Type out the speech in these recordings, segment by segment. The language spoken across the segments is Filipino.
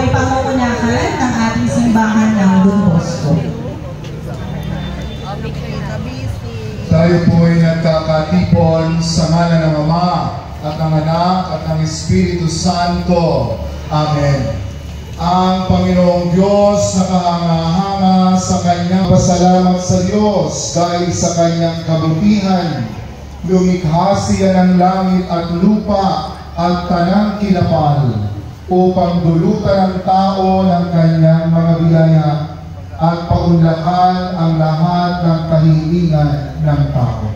pangunahan ng ating simbahan ng Don Bosco. Tayo po ay nagkakatipon sa ngalan ng Ama at ng Anak at ng Espiritu Santo. Amen. Ang Panginoong Diyos nakahanga-hanga sa Kanyang pasalamat sa Diyos dahil sa Kanyang kabutihan. Lumikha siya ng langit at lupa at tanang kinapal upang dulutan ang tao ng Kanyang mga biyaya at paunlakan ang lahat ng kahilingan ng tao.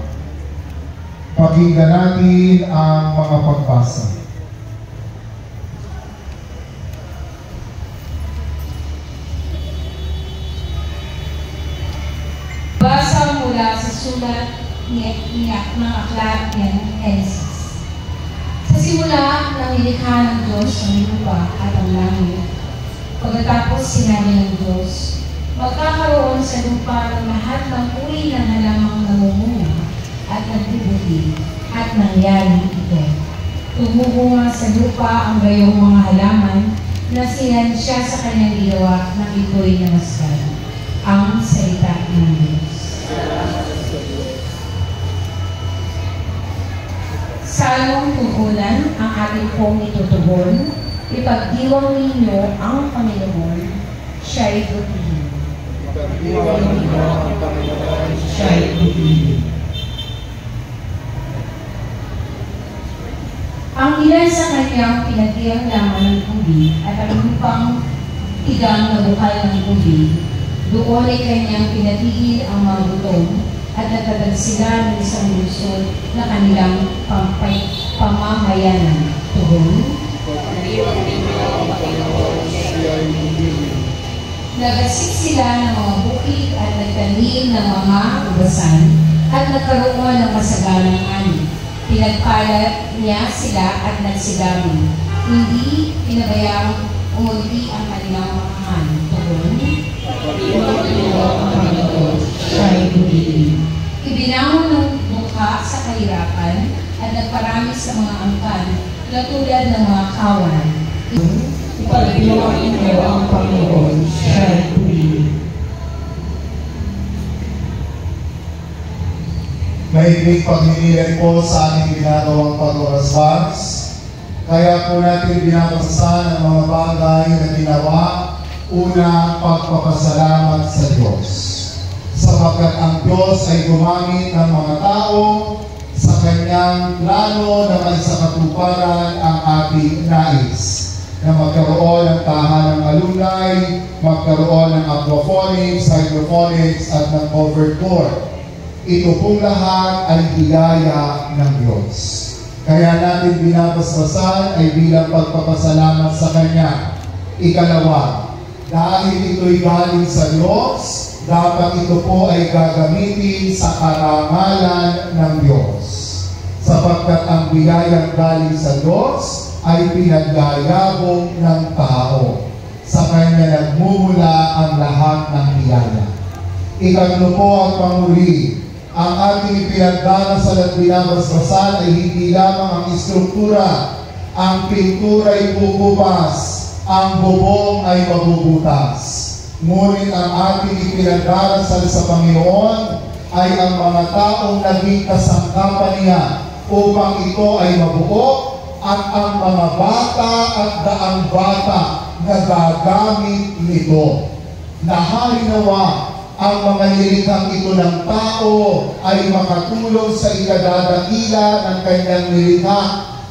Pakinggan natin ang mga pagbasa. Basa mula sa sulat ng aklat ng Genesis. Sa simula ng nilikha ng Diyos ang lupa at ang langit, pagkatapos sinabi ng Diyos, magkakaroon sa lupa ng lahat ng uri ng halamang namumunga at nagbubuti, at nangyari ito. Tumumunga sa lupa ang gayong mga halaman na siya sa kanyang ginawa na ito'y namaskal. Ang salita ng Diyos. Salmong tungkulan ang ating pong itutugon, ipagdiwang ninyo ang Panginoon, siya'y butihin. Ipagdiwang ninyo ang Panginoon, siya'y butihin. Ang ilan sa kanyang pinagdiwang laman ng tubig at ang lupang tigang na bukal ng tubig, doon ay kanyang pinatigil ang mga gutom at natatag sila ng isang lungsod na kanilang pamamayanan. Tugon. Nagasik sila ng mga bukid at nagtanim ng mga ubasan at nagkaroon ng masaganang ani. Pinagpala niya sila at nagsidami. Hindi pinabayang umunti ang kanilang mga ani. Tugon. Ibinangon ng mukha sa kahirapan at nagparami sa mga angkan katulad ng mga kawan. Ipagdiwang ninyo ang Panginoon, siya'y butihin. Maiging pagninilan po sa ating ginagawang pag-orasbars. Kaya po natin binabasahan ang mga bagay na ginawa. Una, pagpapasalamat sa Diyos. Sapagkat ang Diyos ay gumamit ng mga tao sa Kanyang plano na may sa katuparan ang ating nais. Na magkaroon ng tahanang alumni, magkaroon ng aquaponics, hydroponics, at ng covered court. Ito pong lahat ay biyaya ng Diyos. Kaya natin binabasbasan ay bilang pagpapasalamat sa Kanya. Ikalawa, dahil ito'y galing sa Diyos, dapat ito po ay gagamitin sa karangalan ng Diyos. Sapagkat ang biyayang galing sa Diyos ay pinaggayabong ng tao. Sa Kanya nagmumula ang lahat ng biyaya. Ikatlo po ang panghuli. Ang ating pinagdarasal at binabasbasan ay hindi lamang ang istruktura. Ang pintura ay bubukas. Ang bubong ay mabubutas. Ngunit ang ating ipinagdarasal sa Panginoon ay ang mga taong naging kasangkapan niya upang ito ay mabuo at ang mga bata at daang bata na gagamit nito. Naharinawa ang mga nilikhang ito ng tao ay makatulong sa ikadadakila ng kanyang nilikha,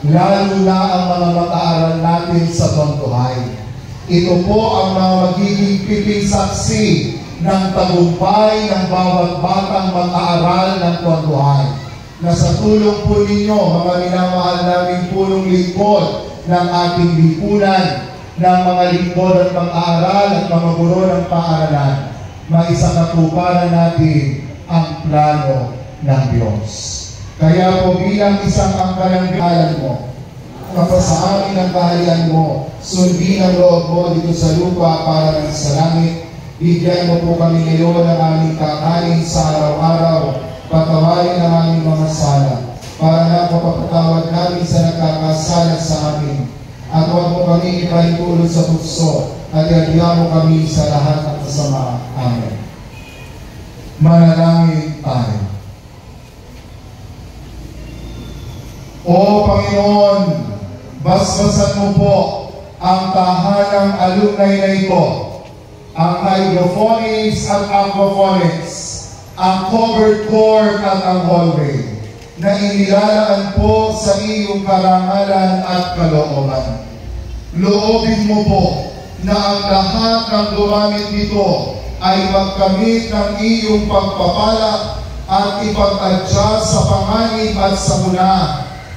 lalo na ang mga mag-aaral natin sa Tontohay. Ito po ang mga magiging piping saksi ng tagumpay ng bawat batang mag-aaral ng Tontohay. Na sa tulong po ninyo, mga minamahal naming punong lingkod ng ating lipunan, ng mga lingkod at mag-aaral at mga guro ng paaralan, maisakatuparan natin ang plano ng Diyos. Kaya po bilang isang angkanang mo, kapasa amin ang kaharian mo, sundin ang loob mo dito sa lupa para sa langit. Bigyan mo po kami ngayon ng aming kakanin sa araw-araw. Patawarin ang aming mga sala, para na kapapatawad namin sa nagkakasala sa amin. At huwag mo kami ipahintulot sa tukso, at iagya mo kami sa lahat ng kasama. Amen. Manalangin tayo. O Panginoon, basbasan mo po ang tahanang alumni na ito, ang hydroponics at aquaponics, ang covered court at ang hallway, na inilalaan po sa iyong karangalan at kalooban. Loobin mo po na ang lahat ng gumamit nito ay magkamit ng iyong pagpapala at ipag-adjust sa panganib at sakuna.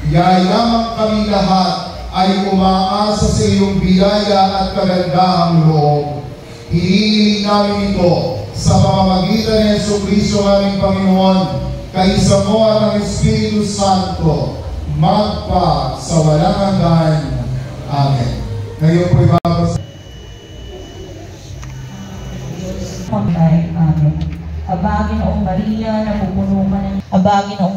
Yayamang kami lahat ay umaasa sa iyong biyaya at kagandahang loob. Hinihiling namin ito sa pamamagitan ni Jesucristo aming Panginoon, kaisa mo at ang Espiritu Santo, magpa sa walang hanggan. Amen. Ngayon po'y babasa. Amen. Abaginoong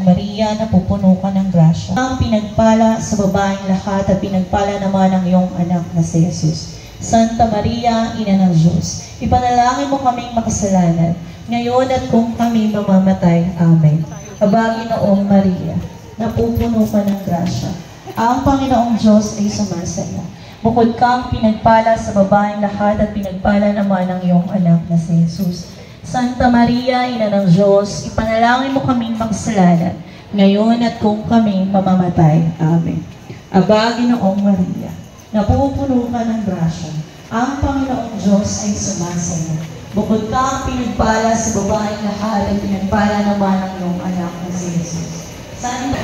Maria, napupuno ka ng grasya. Ang pinagpala sa babaeng lahat at pinagpala naman ang iyong anak na si Jesus. Santa Maria, Ina ng Diyos, ipanalangin mo kaming makasalanan, ngayon at kung kami mamamatay. Amen. Abaginoong Maria, napupuno ka ng grasya. Ang Panginoong Diyos ay sumasa iyo. Bukod kang pinagpala sa babaeng lahat at pinagpala naman ang iyong anak na si Jesus. Santa Maria, Ina ng Diyos, ipanalangin mo kaming makasalanan, ngayon at kung kami mamamatay. Amen. Aba, Ginoong Maria, napupuno ka ng grasya. Ang Panginoong Diyos ay sumasa iyo. Bukod kang pinagpala sa babaeng lahat at pinagpala naman ang iyong anak na si Jesus. Santa